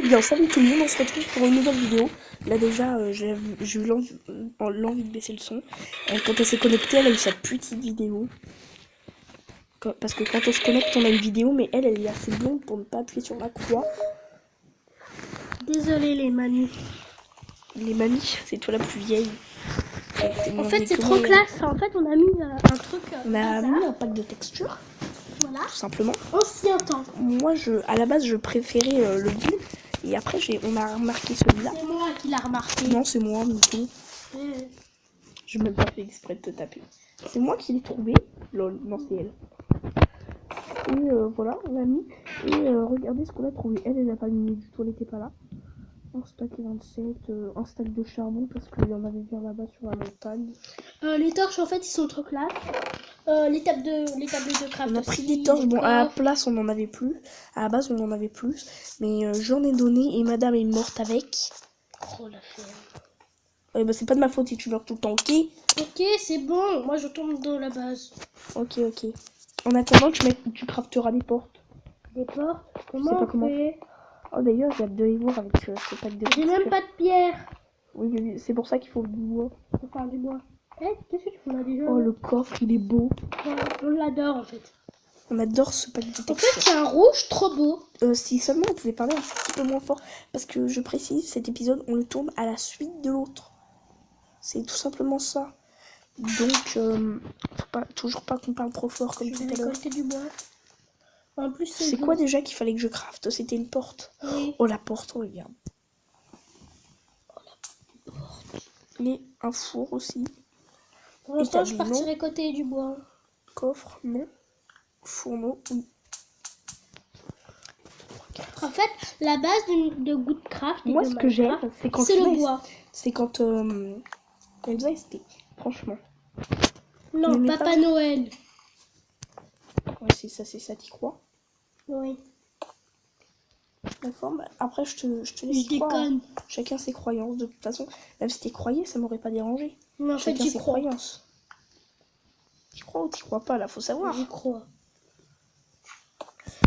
Bien, salut tout le monde, on se retrouve pour une nouvelle vidéo. Là déjà, j'ai eu l'envie de baisser le son. Quand elle s'est connectée, elle a eu sa petite vidéo. Parce que quand on se connecte, on a une vidéo, mais elle est assez blonde pour ne pas appuyer sur la croix. Désolé les mamies. Les mamies, c'est toi la plus vieille. En fait, c'est trop classe. En fait, on a mis un truc. On a mis un pack de textures. Voilà. Tout simplement. Ancien temps. Moi, à la base, je préférais le bleu. Et après, on a remarqué celui-là. C'est moi qui l'a remarqué. Non, c'est moi, Miko. Je même pas fait exprès de te taper. C'est moi qui l'ai trouvé. Lol, non, c'est elle. Et voilà, on a mis. Et regardez ce qu'on a trouvé. Elle a pas mis du tout, elle était pas là. Un stack 27, un stack de charbon parce qu'il y en avait bien là-bas sur la montagne. Les torches, en fait, ils sont trop classe. Les tables de craft. On a pris des torches. Bon, à la place, on en avait plus. À la base, on en avait plus. Mais j'en ai donné et madame est morte avec. Oh la flemme. Bah, c'est pas de ma faute si tu meurs tout le temps, ok? Ok, c'est bon. Moi, je tombe dans la base. Ok. En attendant, tu crafteras des portes. Des portes? Comment on fait? Oh d'ailleurs, j'ai hâte de les voir avec ce pack de... J'ai même pas de pierre. Oui, mais c'est pour ça qu'il faut du bois. Faut faire du bois. Qu'est-ce que tu fais là déjà? Oh, le coffre, il est beau. Ouais, on l'adore en fait. On adore ce pack de textures. En fait, c'est un rouge trop beau. Si seulement on pouvait parler un petit peu moins fort. Parce que je précise, cet épisode, on le tourne à la suite de l'autre. C'est tout simplement ça. Donc, toujours pas qu'on parle trop fort comme tout à l'heure. Je vais récolter du bois. En plus, c'est quoi déjà qu'il fallait que je crafte? C'était une porte. Oui. Oh, la porte, regarde. Oh, la porte. Et un four aussi. Pour l'instant, je partirai récolter du bois. Coffre, non. Fourneau, oui. En fait, la base de Goodcraft, moi ce que j'aime, c'est quand c'est le bois. C'est quand Elsa était, franchement. Non, Papa Noël. Ouais, c'est ça, t'y crois? Oui. D'accord, bah, après je te laisse croire. Hein. Chacun ses croyances, de toute façon. Même si t'y croyais, ça m'aurait pas dérangé. Mais en chacun fait, ses croyances. T'y crois ou t'y crois pas, là, faut savoir. J'y crois.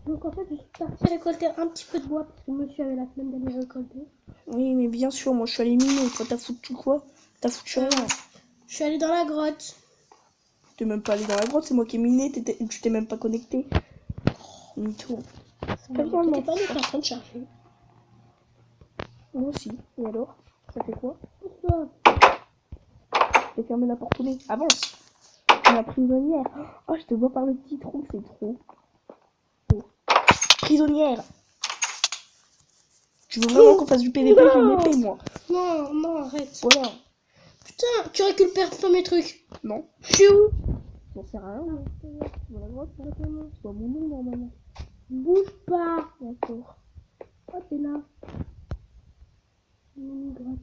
Donc en fait, je suis partie récolter un petit peu de bois parce que monsieur avait la flemme d'aller récolter. Oui, mais bien sûr, moi je suis allée miner. Toi, t'as foutu quoi? T'as foutu rien. Je suis allée dans la grotte. T'es même pas allé dans la grotte, c'est moi qui ai miné. Tu t'es même pas connecté. Mytho. C'est pas bien, moi pas en train de chercher. Moi aussi. Et alors? Ça fait quoi? J'ai fermé la porte au nez. Avance! La prisonnière. Oh, je te vois par le petit trou, c'est trop. Oh. Prisonnière! Tu veux vraiment qu'on fasse du PVP? J'ai une épée, moi. Non, arrête. Voilà. Putain, tu récupères pas mes trucs. Non. Je suis où? J'en sais rien. Dans la grotte, c'est pas mon nom, normalement. Bouge pas. D'accord. Oh, t'es là. Grotte.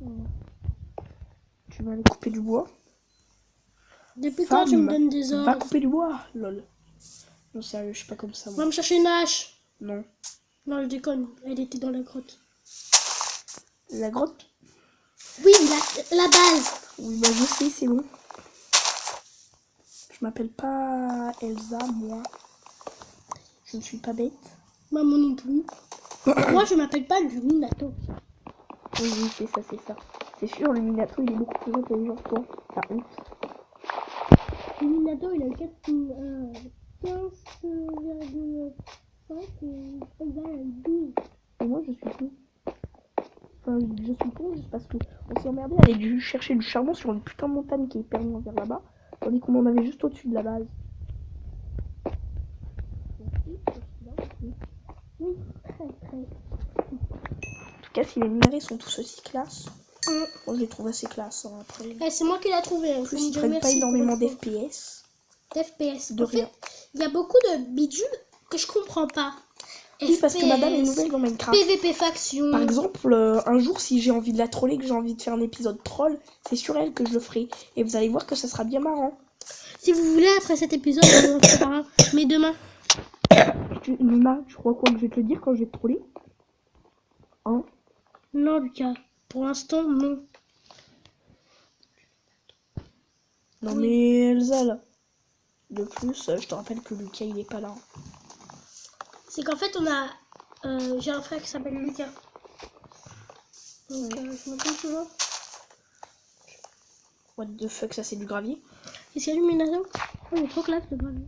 Voilà. Tu vas aller couper du bois? Depuis quand tu me donnes des ordres? Va couper du bois, lol. Non, sérieux, je suis pas comme ça, moi. Va me chercher une hache. Non. Non, je déconne. Elle était dans la grotte. La grotte? Oui, la base. Oui, bah je sais, c'est bon. Je m'appelle pas Elsa, moi. Je ne suis pas bête. Maman non plus. Moi, je m'appelle pas Luminato. Oui, c'est ça. C'est sûr, le Minato, il est beaucoup plus intelligent que toi. T'as honte. Luminato, il a 15,5 et Elsa, elle a 12. Et moi, je suis con. Enfin, je suis con juste parce que on s'est emmerdé à aller dû chercher du charbon sur une putain de montagne qui est hyper loin vers là-bas. Tandis qu'on en avait juste au-dessus de la base. Oui, très. En tout cas, si les minerais sont tous aussi classe, moi je les trouve assez classe. Hein, après. C'est moi qui l'ai trouvé. En plus, ils prennent pas énormément d'FPS. D'FPS. De rien. Il y a beaucoup de bidules que je comprends pas. Oui, FPS, parce que madame est nouvelle dans Minecraft. PVP faction. Par exemple, un jour, si j'ai envie de la troller, que j'ai envie de faire un épisode troll, c'est sur elle que je le ferai. Et vous allez voir que ça sera bien marrant. Si vous voulez, après cet épisode, on en fera un. Mais demain. Nuna, tu crois quoi que je vais te le dire quand je vais te troller? Hein? Non, Lucas. Pour l'instant, non. Non, oui. Mais Elsa, là. De plus, je te rappelle que Lucas, il est pas là. C'est qu'en fait, on a J'ai un frère qui s'appelle Lucas. Donc, je m'appelle toujours. What the fuck, ça c'est du gravier. Et c'est Illuminato. Oh, il est trop classe le gravier.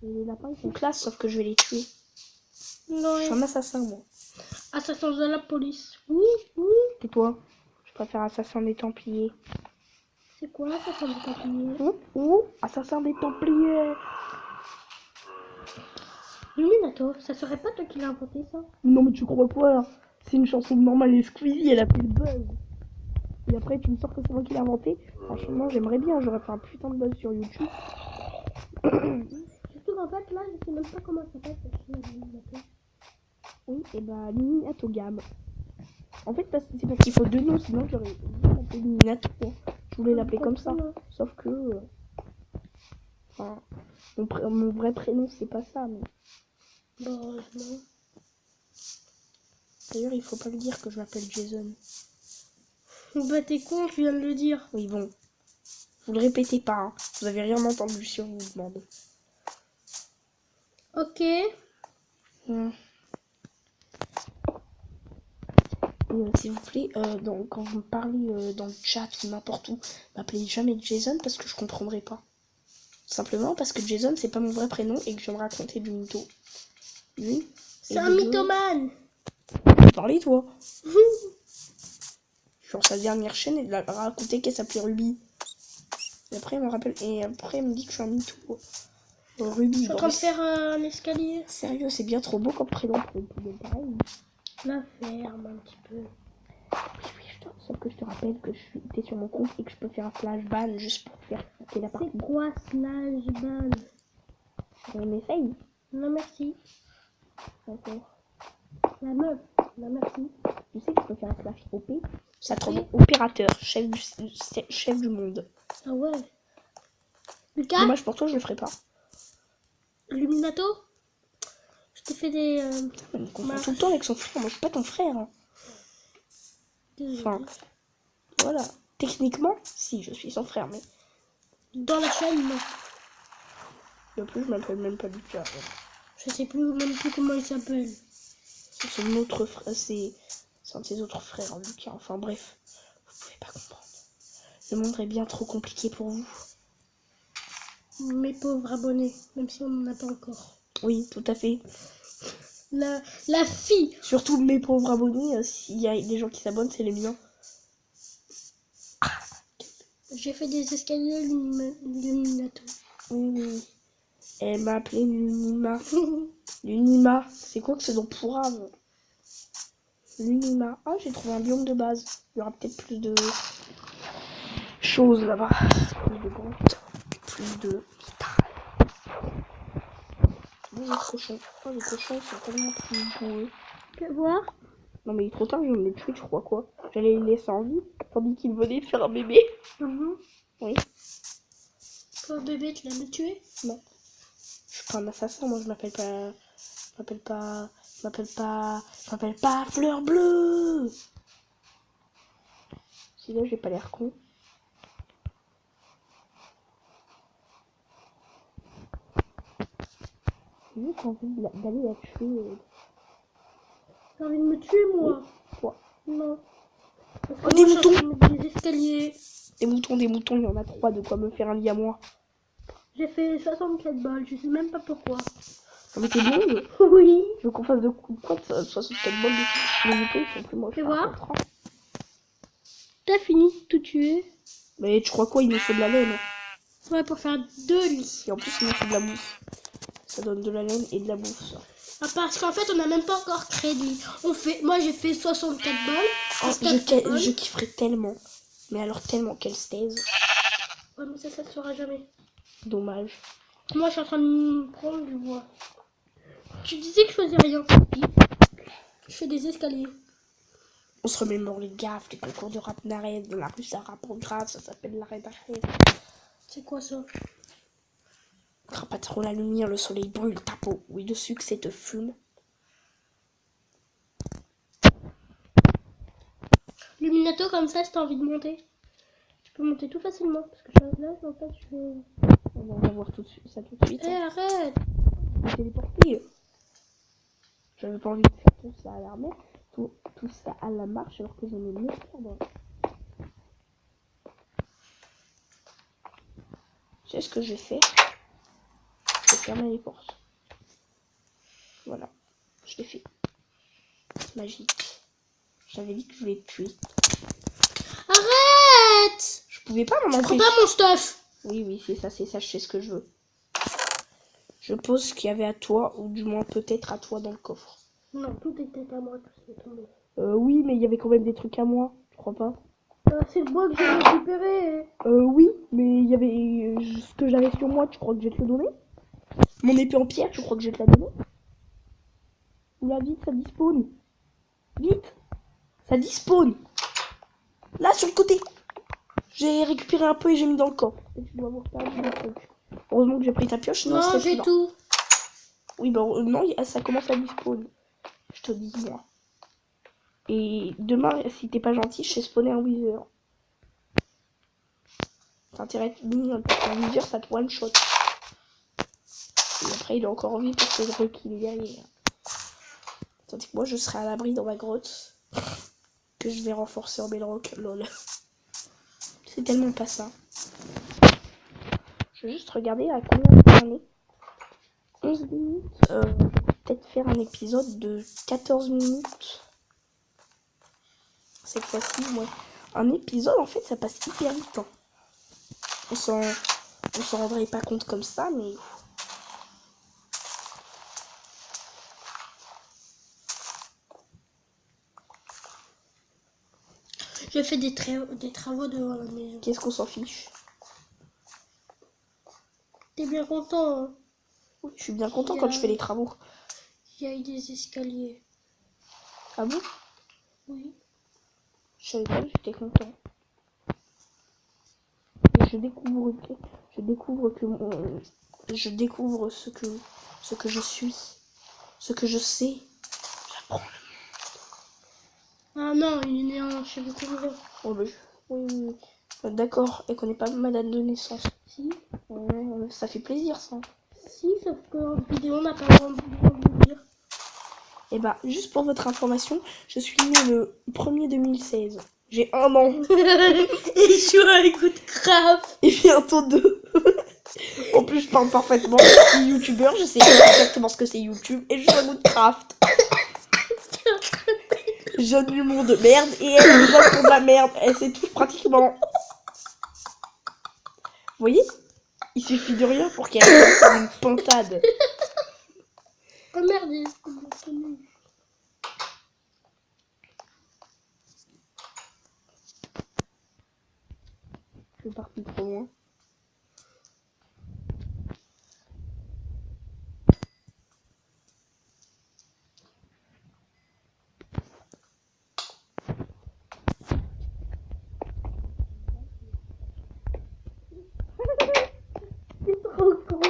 Et les lapins ils sont classe, sauf que je vais les tuer. Non, Je suis un assassin, moi. assassin de la police. Oui, oui. Et toi? Je préfère assassin des Templiers. C'est quoi assassin de Templiers? Assassin des Templiers. Illuminato, ça serait pas toi qui l'as inventé ça? Non mais tu crois quoi là? C'est une chanson normale et Squeezie, elle a fait le buzz. Et après tu me sors que c'est moi qui l'ai inventé. Franchement j'aimerais bien, j'aurais fait un putain de buzz sur YouTube. Surtout qu'en fait là, je sais même pas comment ça s'appelle cette chaîne d'Illuminato. Oui, et bah Minato Gam. En fait c'est parce qu'il faut deux noms, sinon j'aurais voulu l'appeler Minato. Je voulais l'appeler comme ça. Sauf que... Enfin, mon vrai prénom c'est pas ça. Mais... Bon, heureusement. D'ailleurs il faut pas le dire que je m'appelle Jason. Bah t'es con, tu viens de le dire. Oui bon. Vous le répétez pas, hein. Vous avez rien entendu si on vous demande. Ok. Et, s'il vous plaît, quand vous me parlez dans le chat ou n'importe où, m'appelez jamais Jason parce que je comprendrai pas. Simplement parce que Jason c'est pas mon vrai prénom et que je viens de raconter du mytho. Lui, C'est un mythomane. Parlez toi. Sur sa dernière chaîne, il a raconté qu'elle s'appelait Ruby. Et après, il me rappelle. Et après, il me dit que je suis un mytho. Ruby. Je suis en train de faire un escalier. Sérieux, c'est bien trop beau comme prénom pour une poubelle pareil. La ferme un petit peu. Oui, sauf que je te rappelle que t'es sur mon compte et que je peux faire un slash ban juste pour faire passer la partie. C'est quoi slash ban? On essaye. Non merci. D'accord. La meuf. Non merci. Tu sais que je peux faire un slash OP. Ça te rend opérateur, chef du monde. Ah ouais. Lucas? Dommage pour toi, je le ferai pas. Illuminato? Je t'ai fait des... Il me confond tout le temps avec son frère. Moi, je suis pas ton frère. Hein. Enfin, voilà. Techniquement, si, je suis son frère, mais... Dans la chaîne, non. De plus, je m'appelle même pas Lucas. Je sais plus même plus comment il s'appelle. C'est son autre frère, c'est un de ses autres frères, Lucas. Enfin bref, vous pouvez pas comprendre. Le monde est bien trop compliqué pour vous. Mes pauvres abonnés, même si on n'en a pas encore. Oui, tout à fait. La fille. Surtout mes pauvres abonnés, s'il y a des gens qui s'abonnent, c'est les miens. J'ai fait des escaliers Illuminato. Oui. Elle m'a appelé Lunima. Lunima, c'est quoi que ce nom pourrave? Lunima. Ah, j'ai trouvé un biome de base. Il y aura peut-être plus de choses là-bas. Plus de grottes. Plus de... Les cochons. Oh, les cochons sont tellement plus beaux. Tu veux voir? Non mais il est trop tard, je viens de le tuer, je crois quoi. J'allais les laisser en vie, tandis qu'il venait de faire un bébé. Oui. Toi bébé, tu l'as tué? Non. Je suis pas un assassin, moi je m'appelle pas Fleur Bleue. Si là j'ai pas l'air con. J'ai juste envie d'aller la tuer. T'as envie de me tuer moi? Quoi? Non. Oh, des moutons! Des escaliers. Des moutons, il y en a 3, de quoi me faire un lit à moi. J'ai fait 64 balles, je sais même pas pourquoi. Non mais t'es blonde? Oui. Je veux qu'on fasse de coups de pointe, 64 balles de les moutons, ils sont plus moches. Fais voir. T'as fini de tout tuer? Mais tu crois quoi, il nous faut de la laine? Ouais, pour faire 2 lits. Et en plus, il nous faut de la bouffe. Ça donne de la laine et de la bouffe, ça. Ah, parce qu'en fait, on n'a même pas encore créé de lit. Moi, j'ai fait 64 balles. Oh, je kifferais tellement. Mais alors tellement qu'elle staise. Ouais, mais ça se fera jamais. Dommage. Moi, je suis en train de me prendre du bois. Tu disais que je faisais rien. Je fais des escaliers. On se remémore les gaffes, les concours de rap n'arrête. Dans la rue, ça rappe en grave, ça s'appelle l'arrêt d'arrêt. C'est quoi ça? Crains pas trop la lumière, le soleil brûle ta peau. Oui, de succès te fume. Illuminato, comme ça, si t'as envie de monter. Tu peux monter tout facilement. Parce que là, en fait, je vais... On va voir ça tout de suite. Hé, arrête! Je vais téléporter. J'avais pas envie de faire tout ça à la mer, tout ça à la marche, alors que j'aimais mieux faire dans... Tu sais ce que je vais faire? Je vais fermer les portes. Voilà, je l'ai fait. C'est magique. J'avais dit que je voulais te tuer. Arrête! Je pouvais pas m'en Prends empêcher. pas mon stuff! Oui, c'est ça, je sais ce que je veux. Je pose ce qu'il y avait à toi, ou du moins peut-être à toi dans le coffre. Non, tout était à moi, tout est tombé. Oui, mais il y avait quand même des trucs à moi, tu crois pas? C'est le bois que j'ai récupéré. Oui, mais il y avait ce que j'avais sur moi, tu crois que je vais te le donner? Mon épée en pierre, tu crois que je vais te la donner? Oula, vite, ça despawn. Vite! Ça despawn! Là, sur le côté! J'ai récupéré un peu et j'ai mis dans le coffre. Et tu dois avoir perdu des trucs. Heureusement que j'ai pris ta pioche, sinon Non, j'ai tout. Oui, bah non, ça commence à despawn. Je te dis, moi. Et demain, si t'es pas gentil, je vais spawner un Wither. T'intéresse, un Wither, ça te one shot. Et après, il est encore en vie pour se rekill derrière. Tandis que moi, je serai à l'abri dans ma grotte. Que je vais renforcer en bedrock. Lol. C'est tellement pas ça. Je vais juste regarder à combien on est. 11 minutes. Je vais peut-être faire un épisode de 14 minutes. Cette fois-ci, ouais. Un épisode, en fait, ça passe hyper vite. Hein. On s'en rendrait pas compte comme ça, mais... Je fais des travaux devant la maison. Qu'est-ce qu'on s'en fiche? T'es bien content, hein? Oui, je suis bien content quand je fais les travaux. Il y a des escaliers. Ah bon? Oui. Je savais pas que j'étais content. Et je découvre ce que je suis, ce que je sais. J'apprends. Ah non, il est né en cheveux couleurs. Oh bah, oui. D'accord, et qu'on n'est pas malade de naissance. Si. Ça fait plaisir ça. Si, sauf que en vidéo, on n'a pas le droit de le dire. Et bah, juste pour votre information, je suis née le 1er 2016. J'ai 1 an. Et je joue avec Woodcraft. Et bientôt 2. En plus, je parle parfaitement. Je suis youtubeur, je sais exactement ce que c'est YouTube. Et je joue à Minecraft. Jeune humour de merde. Et elle est jeune pour de la merde. Elle sait tout pratiquement. Vous voyez? Il suffit de rien pour qu'elle fasse comme une pintade. Oh merde, il est connu. Je suis partie trop loin. C'est trop con.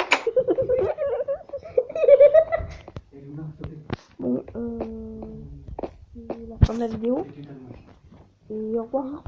Bon, c'est la fin de la vidéo. Et au revoir.